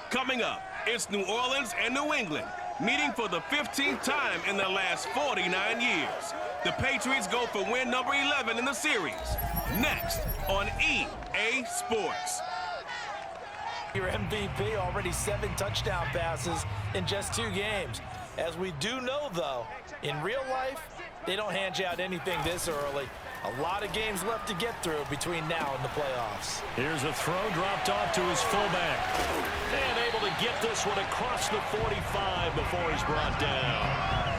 Coming up, it's New Orleans and New England, meeting for the 15th time in the last 49 years. The Patriots go for win number 11 in the series. Next on EA Sports. Your MVP, already 7 touchdown passes in just 2 games. As we do know, though, in real life, they don't hand you out anything this early. A lot of games left to get through between now and the playoffs. Here's a throw dropped off to his fullback. And able to get this one across the 45 before he's brought down.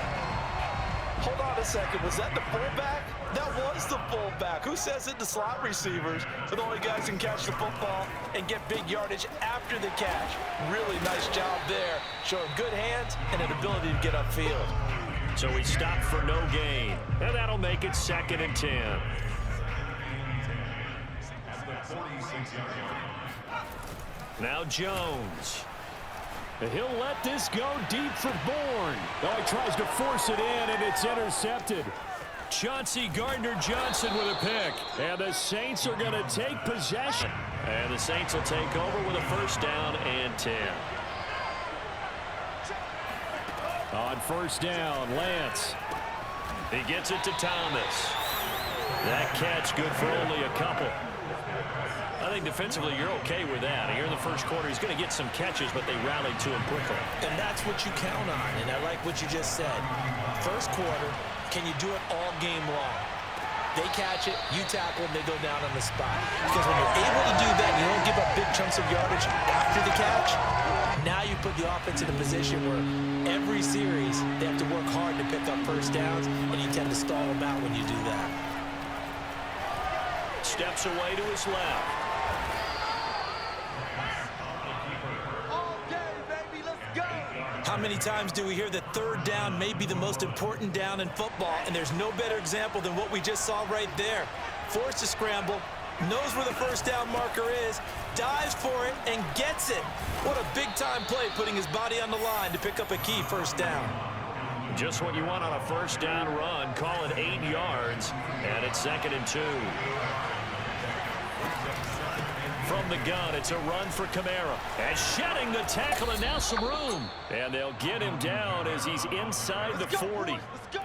Hold on a second. Was that the fullback? That was the fullback. Who says it? The slot receivers are the only guys who can catch the football and get big yardage after the catch. Really nice job there, showing good hands and an ability to get upfield. So he stopped for no gain, and that'll make it 2nd and 10. Now Jones. He'll let this go deep for Bourne. Oh, he tries to force it in, and it's intercepted. Chauncey Gardner-Johnson with a pick. And the Saints are going to take possession. And the Saints will take over with a 1st down and 10. On 1st down, Lance. He gets it to Thomas. That catch good for only a couple. I think defensively you're okay with that. Here in the 1st quarter, he's going to get some catches, but they rallied to him quickly. And that's what you count on, and I like what you just said. 1st quarter, can you do it all game long? They catch it, you tackle them, they go down on the spot. Because when you're able to do that, you don't give up big chunks of yardage after the catch. Now you put the offense in a position where every series they have to work hard to pick up 1st downs, and you tend to stall them out when you do that. Steps away to his left. How many times do we hear that 3rd down may be the most important down in football, and there's no better example than what we just saw right there. Forced to scramble, knows where the 1st down marker is, dives for it, and gets it. What a big-time play, putting his body on the line to pick up a key 1st down. Just what you want on a 1st down run. Call it 8 yards, and it's 2nd and 2. From the gun, it's a run for Kamara. And shedding the tackle, and now some room. And they'll get him down as he's inside the 40.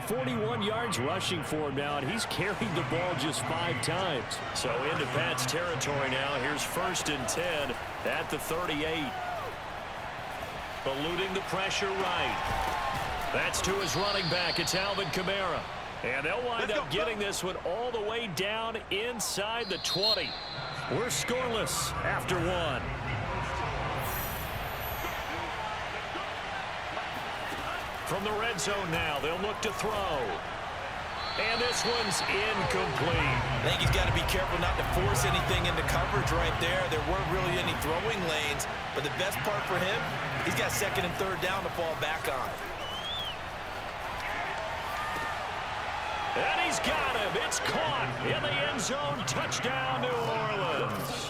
41 yards rushing for him now, and he's carried the ball just 5 times. So into Pat's territory now. Here's 1st and 10 at the 38. Eluding the pressure right. That's to his running back. It's Alvin Kamara. And they'll wind up getting this one all the way down inside the 20. We're scoreless after 1. From the red zone now, they'll look to throw. And this one's incomplete. I think he's got to be careful not to force anything into coverage right there. There weren't really any throwing lanes, but the best part for him, he's got 2nd and 3rd down to fall back on. And he's got him. It's caught in the end zone. Touchdown, New Orleans.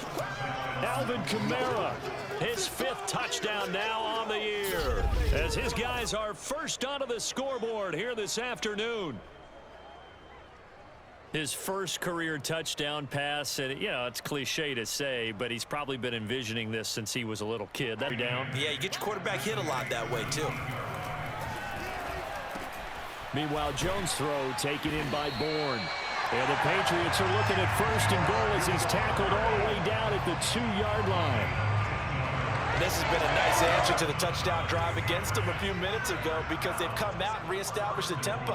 Alvin Kamara, his 5th touchdown now on the year, as his guys are first onto the scoreboard here this afternoon. His 1st career touchdown pass, and you know, it's cliche to say, but he's probably been envisioning this since he was a little kid. That down. Yeah, you get your quarterback hit a lot that way, too. Meanwhile, Jones' throw taken in by Bourne. And the Patriots are looking at 1st and goal as he's tackled all the way down at the 2-yard line. This has been a nice answer to the touchdown drive against them a few minutes ago, because they've come out and reestablished the tempo.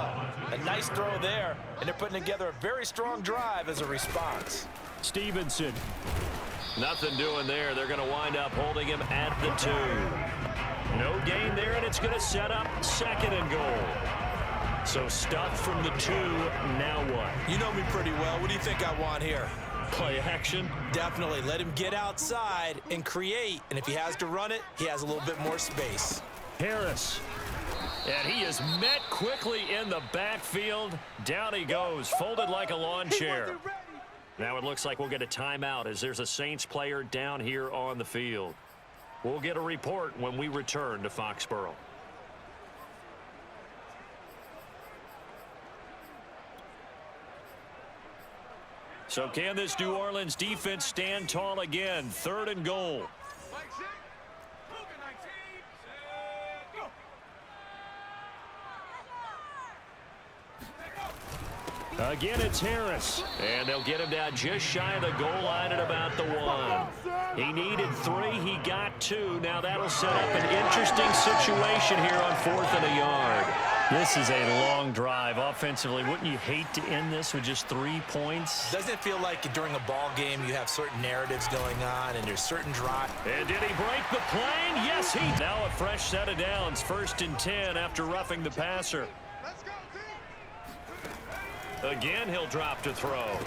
A nice throw there, and they're putting together a very strong drive as a response. Stevenson. Nothing doing there. They're going to wind up holding him at the 2. No gain there, and it's going to set up 2nd and goal. So stuff from the 2, now what? You know me pretty well. What do you think I want here? Play action? Definitely. Let him get outside and create. And if he has to run it, he has a little bit more space. Harris. And he is met quickly in the backfield. Down he goes, folded like a lawn chair. Now it looks like we'll get a timeout as there's a Saints player down here on the field. We'll get a report when we return to Foxborough. So can this New Orleans defense stand tall again? 3rd and goal. Again, it's Harris. And they'll get him down just shy of the goal line at about the 1. He needed 3. He got 2. Now that'll set up an interesting situation here on 4th and a yard. This is a long drive offensively. Wouldn't you hate to end this with just 3 points? Doesn't it feel like during a ball game you have certain narratives going on and there's certain drive? And did he break the plane? Yes, he did. Now a fresh set of downs. 1st and 10 after roughing the passer. Again, he'll drop to throw.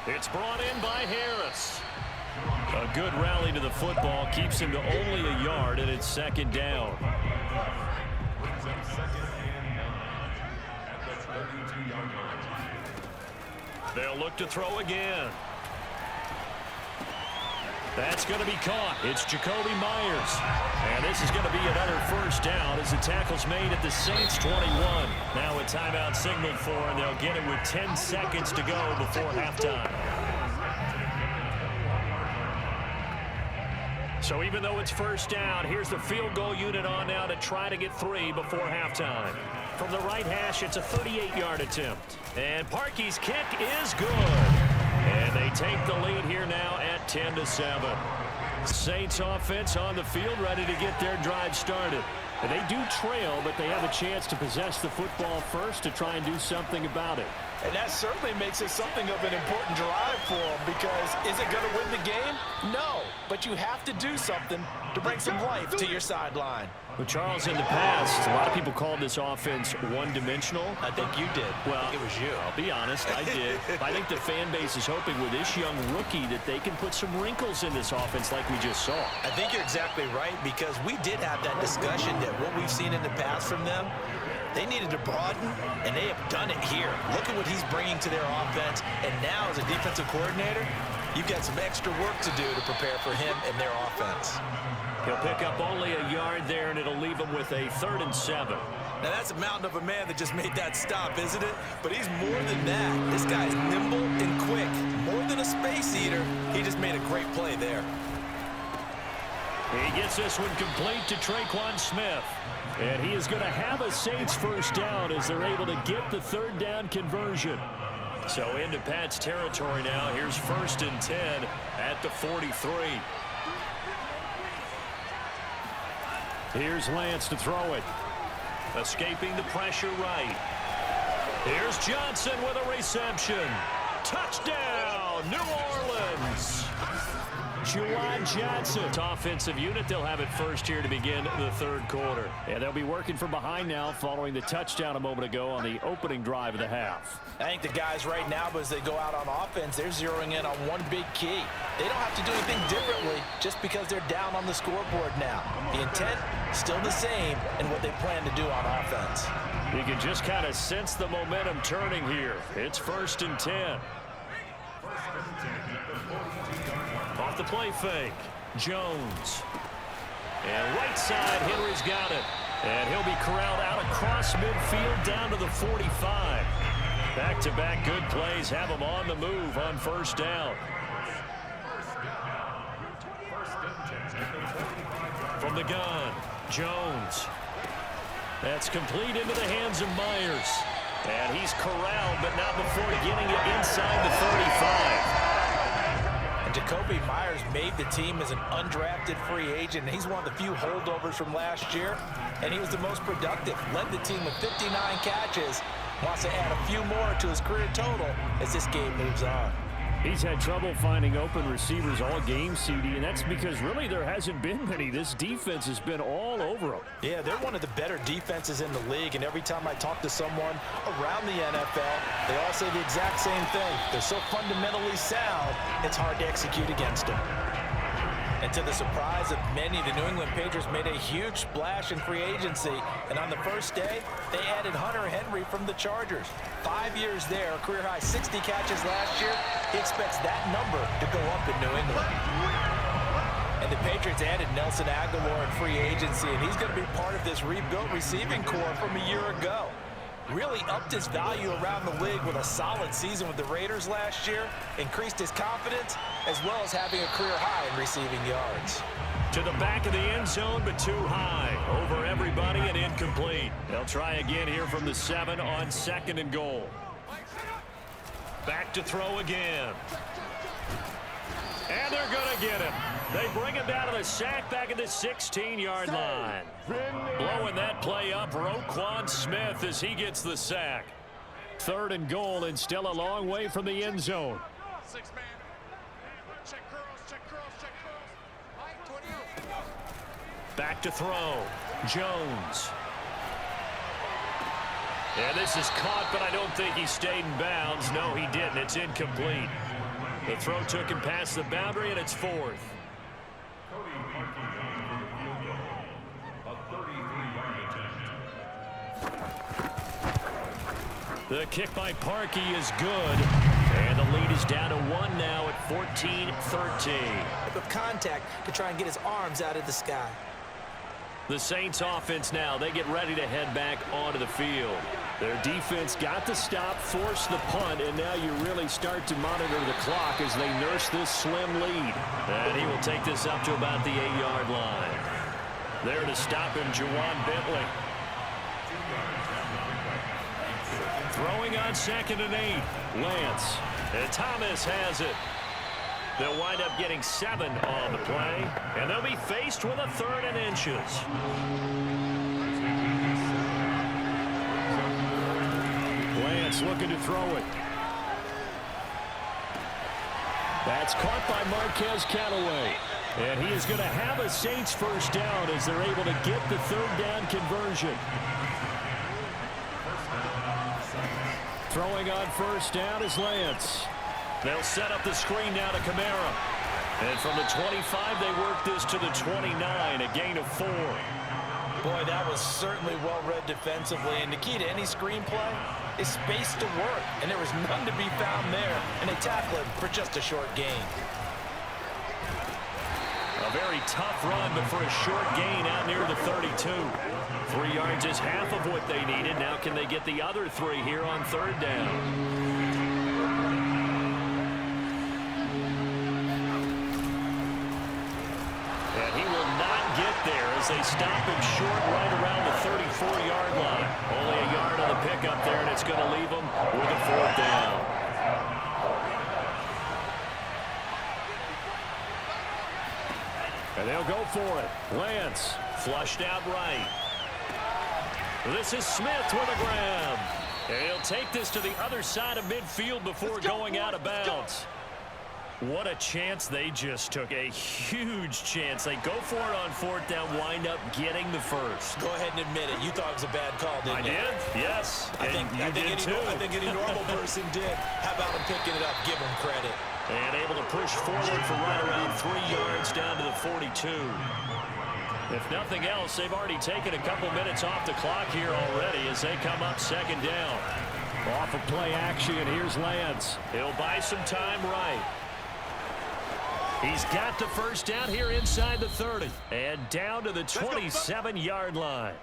It's brought in by Harris. A good rally to the football keeps him to only a yard, and it's 2nd down. They'll look to throw again. That's going to be caught. It's Jacoby Myers. And this is going to be another 1st down as the tackle's made at the Saints 21. Now a timeout signaled for, and they'll get it with 10 seconds to go before halftime. So even though it's 1st down, here's the field goal unit on now to try to get 3 before halftime. From the right hash, it's a 38-yard attempt. And Parkey's kick is good. And they take the lead here now at 10-7. Saints offense on the field, ready to get their drive started. And they do trail, but they have a chance to possess the football first to try and do something about it. And that certainly makes it something of an important drive for them, because is it going to win the game? No, but you have to do something to bring some life to your sideline. Well, Charles, in the past, a lot of people called this offense one-dimensional. I think you did. Well, I think it was you. I'll be honest, I did. I think the fan base is hoping with this young rookie that they can put some wrinkles in this offense like we just saw. I think you're exactly right, because we did have that discussion that what we've seen in the past from them, they needed to broaden, and they have done it here. Look at what he's bringing to their offense, and now as a defensive coordinator, you've got some extra work to do to prepare for him and their offense. He'll pick up only a yard there, and it'll leave him with a 3rd and 7. Now, that's a mountain of a man that just made that stop, isn't it? But he's more than that. This guy's nimble and quick. More than a space eater, he just made a great play there. He gets this one complete to Traquan Smith. And he is going to have a Saints 1st down as they're able to get the 3rd down conversion. So into Pat's territory now. Here's 1st and 10 at the 43. Here's Lance to throw it. Escaping the pressure right. Here's Johnson with a reception. Touchdown, New Orleans. Juwan Johnson. Offensive unit, they'll have it first here to begin the 3rd quarter. And they'll be working from behind now following the touchdown a moment ago on the opening drive of the half. I think the guys right now, as they go out on offense, they're zeroing in on one big key. They don't have to do anything differently just because they're down on the scoreboard now. The intent, still the same in what they plan to do on offense. You can just kind of sense the momentum turning here. It's 1st and 10. Off the play fake, Jones. And right side, Henry's got it. And he'll be corralled out across midfield down to the 45. Back-to-back good plays have him on the move on 1st down. From the gun, Jones. That's complete into the hands of Myers. And he's corralled, but not before getting it inside the 35. And Jacoby Myers made the team as an undrafted free agent. He's one of the few holdovers from last year, and he was the most productive. Led the team with 59 catches. Wants to add a few more to his career total as this game moves on. He's had trouble finding open receivers all game, CD, and that's because really there hasn't been many. This defense has been all over them. Yeah, they're one of the better defenses in the league, and every time I talk to someone around the NFL, they all say the exact same thing. They're so fundamentally sound, it's hard to execute against them. And to the surprise of many, the New England Patriots made a huge splash in free agency. And on the first day, they added Hunter Henry from the Chargers. 5 years there, a career-high 60 catches last year. He expects that number to go up in New England. And the Patriots added Nelson Aguilar in free agency, and he's going to be part of this rebuilt receiving corps from a year ago. Really upped his value around the league with a solid season with the Raiders last year, increased his confidence, as well as having a career high in receiving yards. To the back of the end zone, but too high. Over everybody and incomplete. They'll try again here from the 7 on 2nd and goal. Back to throw again. And they're going to get him. They bring him down to the sack back at the 16-yard line. Blowing that play up, Roquan Smith as he gets the sack. 3rd and goal and still a long way from the end zone. Back to throw. Jones. And this is caught, but I don't think he stayed in bounds. No, he didn't. It's incomplete. The throw took him past the boundary, and it's 4th. The kick by Parkey is good. And the lead is down to 1 now at 14-13. With contact to try and get his arms out of the sky. The Saints offense now, they get ready to head back onto the field. Their defense got the stop, forced the punt, and now you really start to monitor the clock as they nurse this slim lead. And he will take this up to about the 8-yard line. There to stop him, Juwan Bentley. Throwing on 2nd and 8. Lance. And Thomas has it. They'll wind up getting 7 on the play, and they'll be faced with a 3rd and inches. Lance looking to throw it. That's caught by Marquez Callaway. And he is going to have a Saints first down as they're able to get the 3rd down conversion. Throwing on 1st down is Lance. They'll set up the screen now to Kamara. And from the 25, they work this to the 29, a gain of 4. Boy, that was certainly well-read defensively. And the key to any screenplay is space to work. And there was none to be found there. And they tackle him for just a short gain. A very tough run, but for a short gain out near the 32. 3 yards is half of what they needed. Now can they get the other 3 here on 3rd down? And he will not get there as they stop him short right around the 34-yard line. Only a yard on the pickup there, and it's going to leave him with a 4th down. And they'll go for it. Lance flushed out right. This is Smith with a grab. And he'll take this to the other side of midfield before going out of bounds. What a chance they just took. A huge chance. They go for it on 4th down, wind up getting the first. Go ahead and admit it. You thought it was a bad call, didn't you? I did? Yes. I think any normal person did. How about him picking it up? Give him credit. And able to push forward for right around 3 yards down to the 42. If nothing else, they've already taken a couple minutes off the clock here already as they come up 2nd down. Off of play action, here's Lance. He'll buy some time right. He's got the first down here inside the 30. And down to the 27-yard line.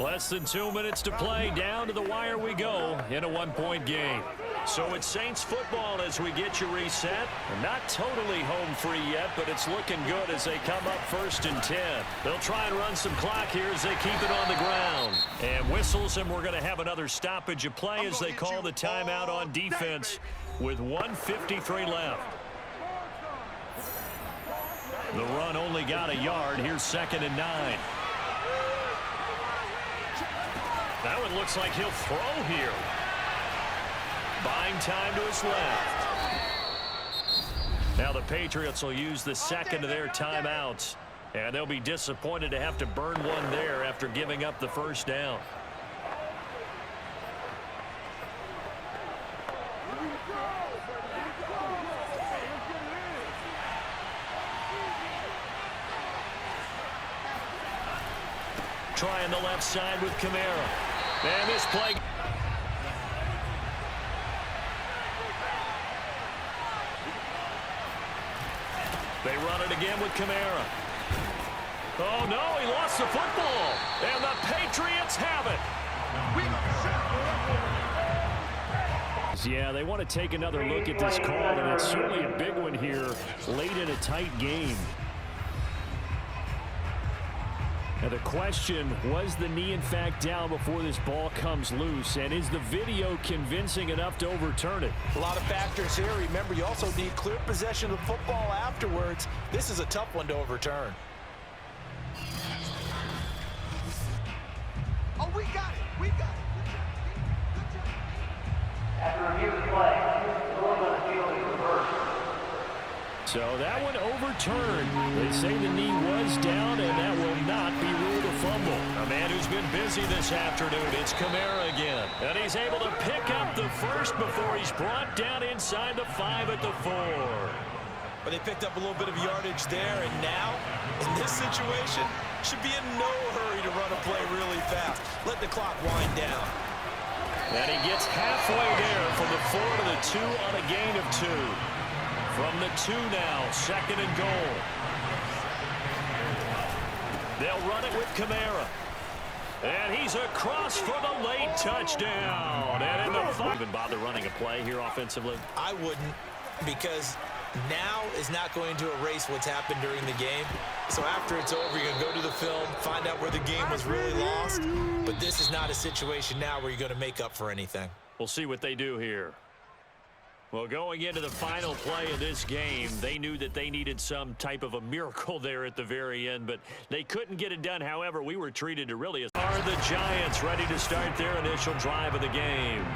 Less than 2 minutes to play. Down to the wire we go in a 1-point game. So it's Saints football as we get you reset. Not totally home free yet, but it's looking good as they come up 1st and 10. They'll try and run some clock here as they keep it on the ground. And whistles, and we're going to have another stoppage of play as they call the timeout on defense with 1:53 left. The run only got a yard. Here's 2nd and 9. That one looks like he'll throw here. Buying time to his left. Now the Patriots will use the 2nd of their timeouts. And they'll be disappointed to have to burn one there after giving up the first down. Trying the left side with Kamara. And this play. They run it again with Kamara. Oh, no, he lost the football. And the Patriots have it. Yeah, they want to take another look at this call, and it's certainly a big one here late in a tight game. And the question, was the knee in fact down before this ball comes loose? And is the video convincing enough to overturn it? A lot of factors here. Remember, you also need clear possession of the football afterwards. This is a tough one to overturn. Oh, we got it. We got it. Good job. After review of the play, the rule on the field is reversed. So that one overturned. They say the knee was down, and that will not be ruled a fumble. A man who's been busy this afternoon, it's Kamara again. And he's able to pick up the first before he's brought down inside the 5 at the 4. But they picked up a little bit of yardage there, and now, in this situation, should be in no hurry to run a play really fast. Let the clock wind down. And he gets halfway there from the 4 to the 2 on a gain of 2. From the 2 now, 2nd and goal. They'll run it with Kamara. And he's across for the late touchdown. And in the 5. Even bother running a play here offensively? I wouldn't, because now is not going to erase what's happened during the game. So after it's over, you're going to go to the film, find out where the game was really lost. But this is not a situation now where you're going to make up for anything. We'll see what they do here. Well, going into the final play of this game, they knew that they needed some type of a miracle there at the very end, but they couldn't get it done. However, we were treated to really... Are the Giants ready to start their initial drive of the game?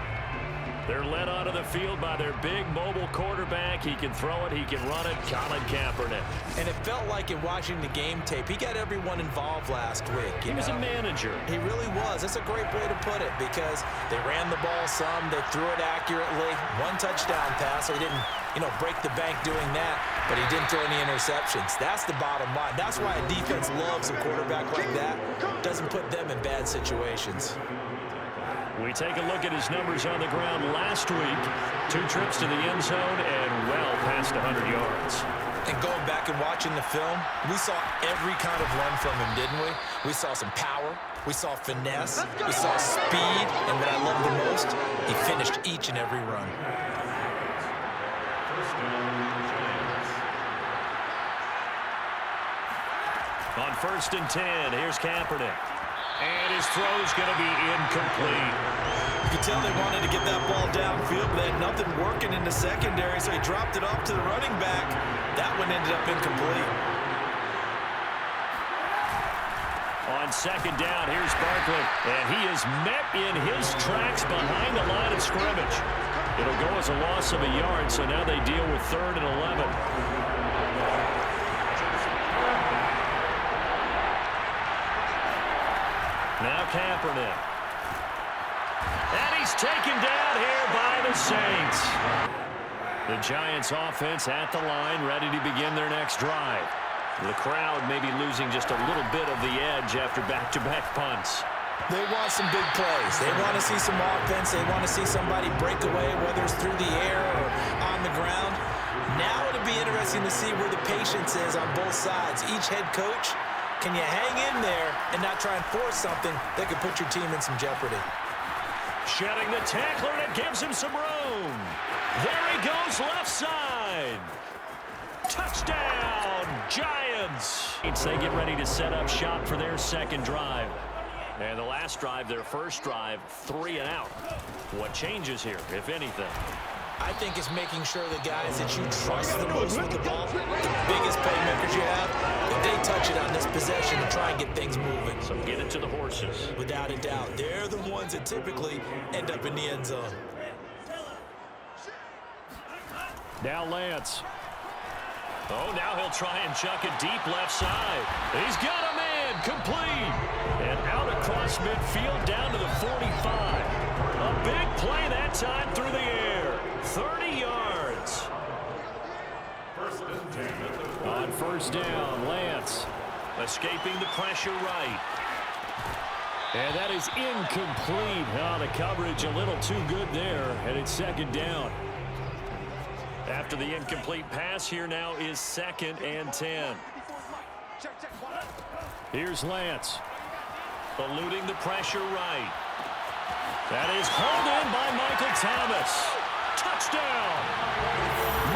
They're led onto the field by their big mobile quarterback. He can throw it, he can run it, Colin Kaepernick. And it felt like in watching the game tape, he got everyone involved last week. He was a manager. He really was. That's a great way to put it, because they ran the ball some, they threw it accurately. 1 touchdown pass, so he didn't, break the bank doing that, but he didn't throw any interceptions. That's the bottom line. That's why a defense loves a quarterback like that. Doesn't put them in bad situations. We take a look at his numbers on the ground last week. 2 trips to the end zone and well past 100 yards. And going back and watching the film, we saw every kind of run from him, didn't we? We saw some power. We saw finesse. We saw speed. And what I love the most, he finished each and every run. On 1st and 10, here's Kaepernick. And his throw's going to be incomplete. You could tell they wanted to get that ball downfield, but they had nothing working in the secondary, so he dropped it off to the running back. That one ended up incomplete. On 2nd down, here's Barkley. And he is met in his tracks behind the line of scrimmage. It'll go as a loss of a yard, so now they deal with 3rd and 11. Now Kaepernick. And he's taken down here by the Saints. The Giants offense at the line, ready to begin their next drive. The crowd may be losing just a little bit of the edge after back-to-back punts. They want some big plays. They want to see some offense. They want to see somebody break away, whether it's through the air or on the ground. Now it'll be interesting to see where the patience is on both sides. Each head coach, can you hang in there and not try and force something that could put your team in some jeopardy? Shedding the tackler, and it gives him some room. There he goes, left side. Touchdown, Giants. They get ready to set up shop for their 2nd drive. And the last drive, their 1st drive, 3 and out. What changes here, if anything? I think it's making sure the guys that you trust the most with the ball, the biggest playmakers you have, that they touch it on this possession and try and get things moving. So get it to the horses. Without a doubt. They're the ones that typically end up in the end zone. Now Lance. Oh, now he'll try and chuck it deep left side. He's got a man, complete. And out across midfield down to the 45. A big play that time through the air. 30 yards. On 1st down, Lance escaping the pressure right. And that is incomplete. Oh, the coverage a little too good there, and it's 2nd down. After the incomplete pass, here now is 2nd and 10. Here's Lance. Eluding the pressure right. That is hauled in by Michael Thomas. Touchdown!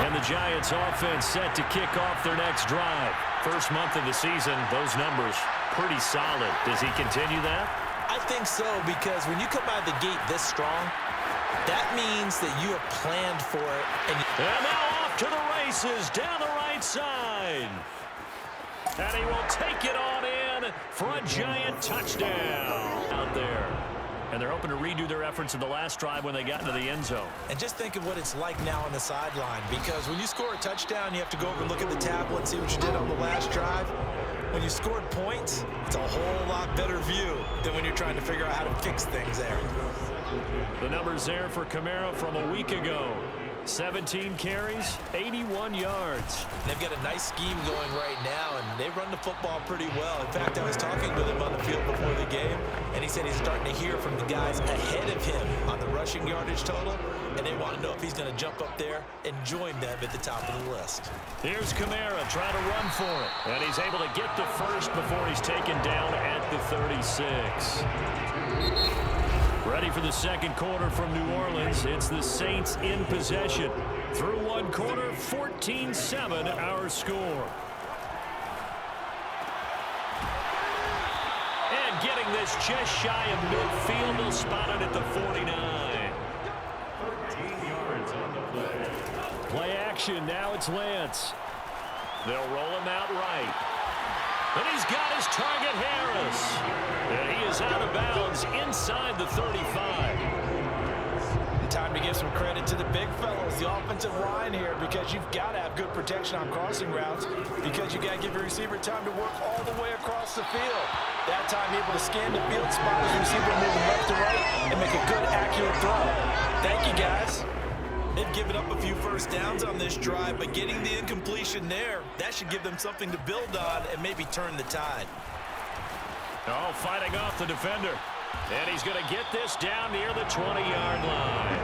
And the Giants offense set to kick off their next drive. First month of the season, those numbers pretty solid. Does he continue that? I think so, because when you come out of the gate this strong, that means that you have planned for it. And now off to the races down the right side. And he will take it on in for a giant touchdown out there. And they're hoping to redo their efforts in the last drive when they got into the end zone. And just think of what it's like now on the sideline, because when you score a touchdown, you have to go over and look at the tablet and see what you did on the last drive. When you scored points, it's a whole lot better view than when you're trying to figure out how to fix things there. The numbers there for Kamara from a week ago. 17 carries, 81 yards. They've got a nice scheme going right now, and they run the football pretty well. In fact, I was talking with him on the field before the game, and he said he's starting to hear from the guys ahead of him on the rushing yardage total, and they want to know if he's going to jump up there and join them at the top of the list. Here's Kamara trying to run for it, and he's able to get the first before he's taken down at the 36. Ready for the second quarter from New Orleans. It's the Saints in possession. Through one quarter, 14-7 our score. And getting this just shy of midfield, they'll spot it at the 49. 13 yards on the play. Play action, now it's Lance. They'll roll him out right. And he's got his target, Harris. And he is out of bounds inside the 35. Time to give some credit to the big fellows, the offensive line here, because you've got to have good protection on crossing routes, because you got to give your receiver time to work all the way across the field. That time able to scan the field, spot his receiver moving left to right, and make a good, accurate throw. Thank you, guys. They've given up a few first downs on this drive, but getting the incompletion there, that should give them something to build on and maybe turn the tide. Oh, fighting off the defender. And he's going to get this down near the 20-yard line.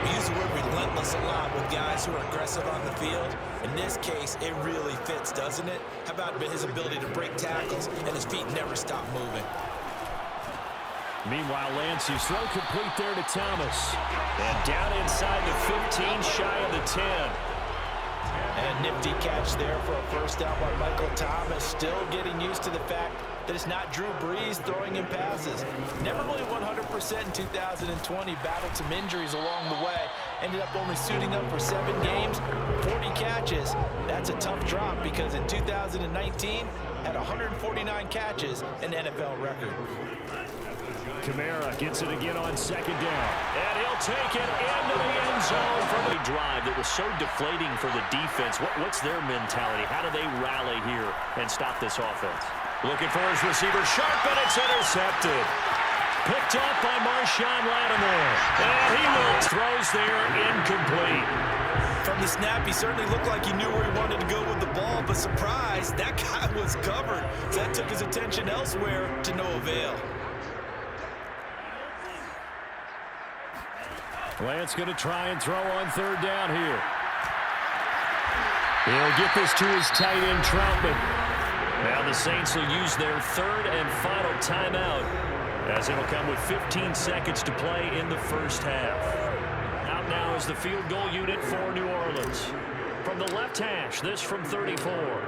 We use the word relentless a lot with guys who are aggressive on the field. In this case, it really fits, doesn't it? How about his ability to break tackles and his feet never stop moving? Meanwhile, Lancey's throw complete there to Thomas. And down inside the 15, shy of the 10. And a nifty catch there for a first down by Michael Thomas. Still getting used to the fact that it's not Drew Brees throwing him passes. Never really 100% in 2020. Battled some injuries along the way. Ended up only suiting up for 7 games, 40 catches. That's a tough drop because in 2019, had 149 catches, an NFL record. Kamara gets it again on second down. And he'll take it into the end zone from a drive that was so deflating for the defense. What's their mentality? How do they rally here and stop this offense? Looking for his receiver, sharp, and it's intercepted. Picked up by Marshawn Lattimore. And he will throws there, incomplete. From the snap, he certainly looked like he knew where he wanted to go with the ball, but surprise, that guy was covered. So that took his attention elsewhere to no avail. Lance going to try and throw on third down here. He'll get this to his tight end, Troutman. Now the Saints will use their third and final timeout, as it'll come with 15 seconds to play in the first half. Out now is the field goal unit for New Orleans. From the left hash, this from 34.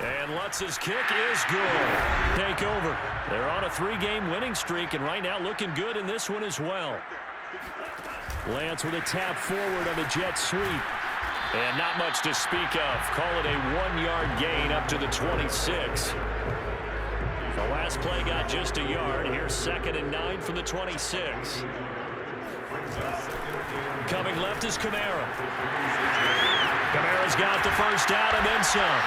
And Lutz's kick is good. Take over. They're on a 3-game winning streak, and right now looking good in this one as well. Lance with a tap forward on the jet sweep. And not much to speak of. Call it a 1-yard gain up to the 26. The last play got just a yard. Here's 2nd and 9 from the 26. Coming left is Kamara. Kamara's got the first down and then some.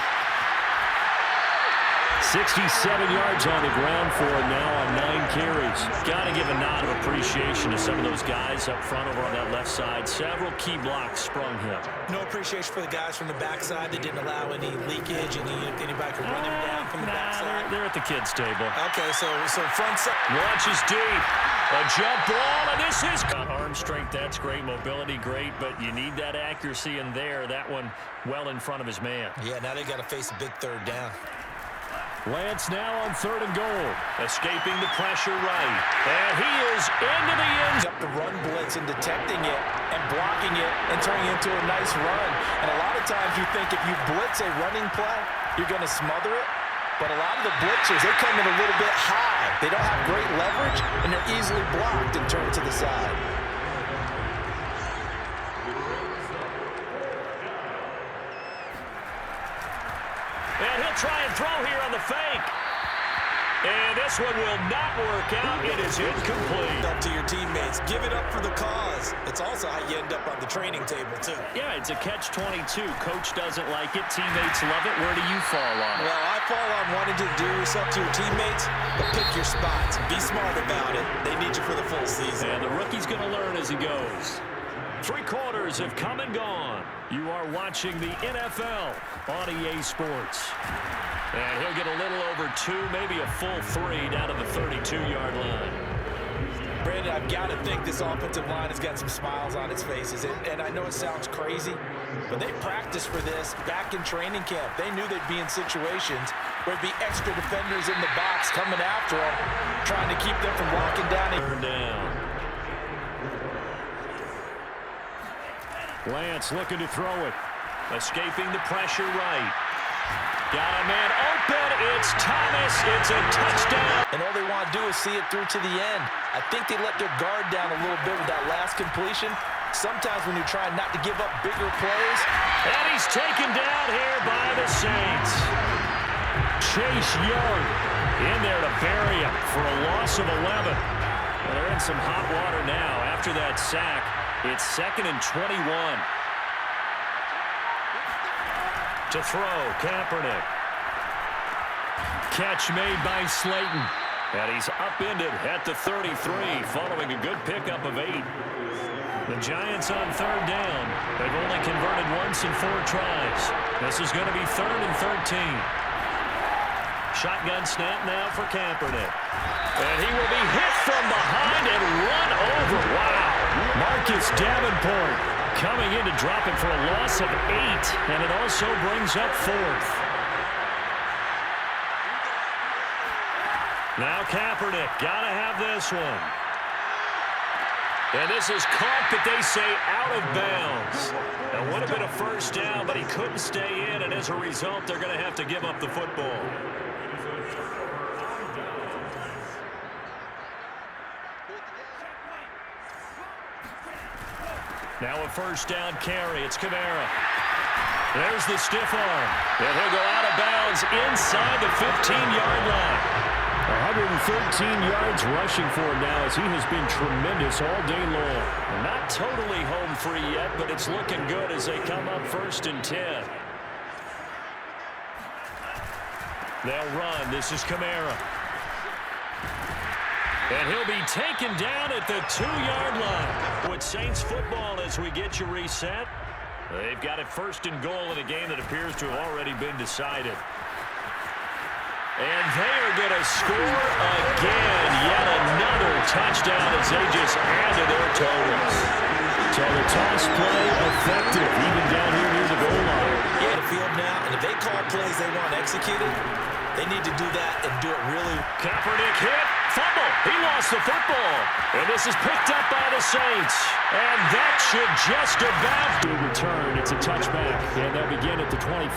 67 yards on the ground for him now on 9 carries. Got to give a nod of appreciation to some of those guys up front over on that left side. Several key blocks sprung him. No appreciation for the guys from the backside that didn't allow any leakage, anybody could run him down from the backside. They're at the kids' table. Okay, so front side. Launches deep. A jump ball, and this is... Arm strength, that's great. Mobility, great, but you need that accuracy in there. That one well in front of his man. Yeah, now they got to face a big third down. Lance now on 3rd and goal. Escaping the pressure right. And he is into the end zone. Up the run blitz and detecting it and blocking it and turning it into a nice run. And a lot of times you think if you blitz a running play, you're going to smother it. But a lot of the blitzers, they come in a little bit high. They don't have great leverage, and they're easily blocked and turned to the side. And he'll try and throw here on the fake. And this one will not work out. It is incomplete. Up to your teammates. Give it up for the cause. It's also how you end up on the training table, too. Yeah, it's a catch-22. Coach doesn't like it. Teammates love it. Where do you fall on it? Well, I fall on wanting to do yourself to your teammates, but pick your spots. Be smart about it. They need you for the full season. And the rookie's going to learn as he goes. 3 quarters have come and gone. You are watching the NFL on EA Sports. And he'll get a little over 2, maybe a full 3 down to the 32-yard line. Brandon, I've got to think this offensive line has got some smiles on its faces. And I know it sounds crazy, but they practiced for this back in training camp. They knew they'd be in situations where there'd be extra defenders in the box coming after them, trying to keep them from locking down. Turn down. Lance looking to throw it. Escaping the pressure right. Got a man open. It's Thomas. It's a touchdown. And all they want to do is see it through to the end. I think they let their guard down a little bit with that last completion. Sometimes when you're trying not to give up bigger plays. And he's taken down here by the Saints. Chase Young in there to bury him for a loss of 11. Well, they're in some hot water now after that sack. It's 2nd and 21. To throw, Kaepernick. Catch made by Slayton. And he's upended at the 33, following a good pickup of 8. The Giants on 3rd down. They've only converted once in 4 tries. This is going to be 3rd and 13. Shotgun snap now for Kaepernick. And he will be hit from behind and run over. Wow. Marcus Davenport coming in to drop it for a loss of 8. And it also brings up 4th. Now Kaepernick, gotta have this one. And this is caught, but they say out of bounds. That would have been a first down, but he couldn't stay in, and as a result, they're going to have to give up the football. Now a first down carry. It's Kamara. There's the stiff arm. And he'll go out of bounds inside the 15-yard line. 113 yards rushing for him now as he has been tremendous all day long. Not totally home free yet, but it's looking good as they come up 1st and 10. They'll run. This is Kamara. And he'll be taken down at the 2-yard line. With Saints football as we get you reset. They've got it 1st and goal in a game that appears to have already been decided. And they are going to score again. Yet another touchdown as they just add to their totals. So the toss play effective even down here near the goal line. Yeah, the field now, and if they call plays they want executed, they need to do that and do it really. Kaepernick hit. Fumble. He lost the football. And this is picked up by the Saints. And that should just about do return. It's a touchback. And they'll begin at the 25.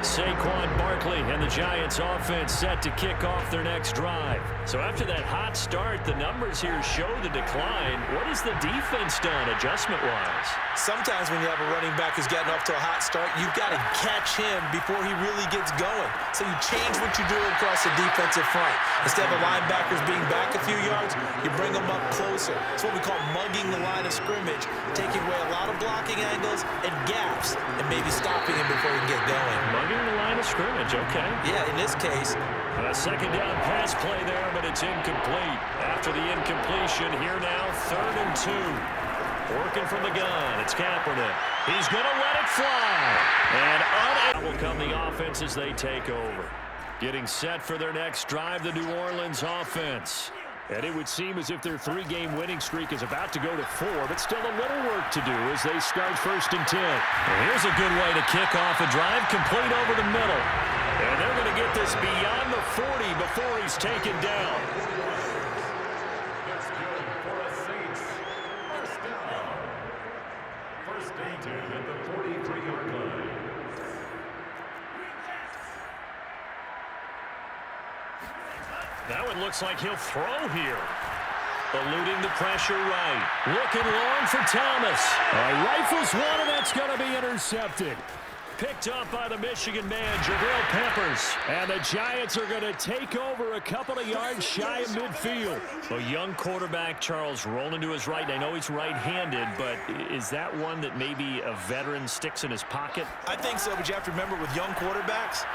Saquon Barkley and the Giants offense set to kick off their next drive. So after that hot start, the numbers here show the decline. What has the defense done adjustment-wise? Sometimes when you have a running back who's gotten off to a hot start, you've got to catch him before he really gets going. So you change what you do across the defensive front. Instead of the linebackers being back a few yards, you bring them up closer. It's what we call mugging the line of scrimmage, taking away a lot of blocking angles and gaps, and maybe stopping him before he can get going. Mugging the line of scrimmage, okay. Yeah, in this case. A 2nd down pass play there, but it's incomplete. After the incompletion, here now, 3rd and 2. Working from the gun, it's Kaepernick. He's going to let it fly. And on it will come the offense as they take over. Getting set for their next drive, the New Orleans offense. And it would seem as if their 3-game winning streak is about to go to 4, but still a little work to do as they start 1st and 10. Well, here's a good way to kick off a drive, complete over the middle. And they're going to get get this beyond the 40 before he's taken down. That's good for a Saints first down. First and 10 at the 43-yard line. Now it looks like he'll throw here. Eluding the pressure right. Looking long for Thomas. Rifles one, and that's going to be intercepted. Picked up by the Michigan man, Jabril Peppers. And the Giants are going to take over a couple of yards shy of midfield. A young quarterback, Charles, rolling to his right. I know he's right-handed, but is that one that maybe a veteran sticks in his pocket? I think so, but you have to remember with young quarterbacks,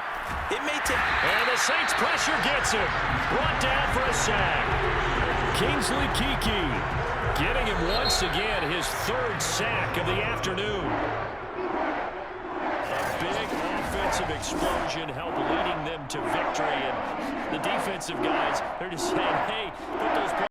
it may take... And the Saints pressure gets him. Brought down for a sack. Kingsley Kiki Getting him once again, his third sack of the afternoon. A big offensive explosion helped leading them to victory. And the defensive guys, they're just saying, hey, put those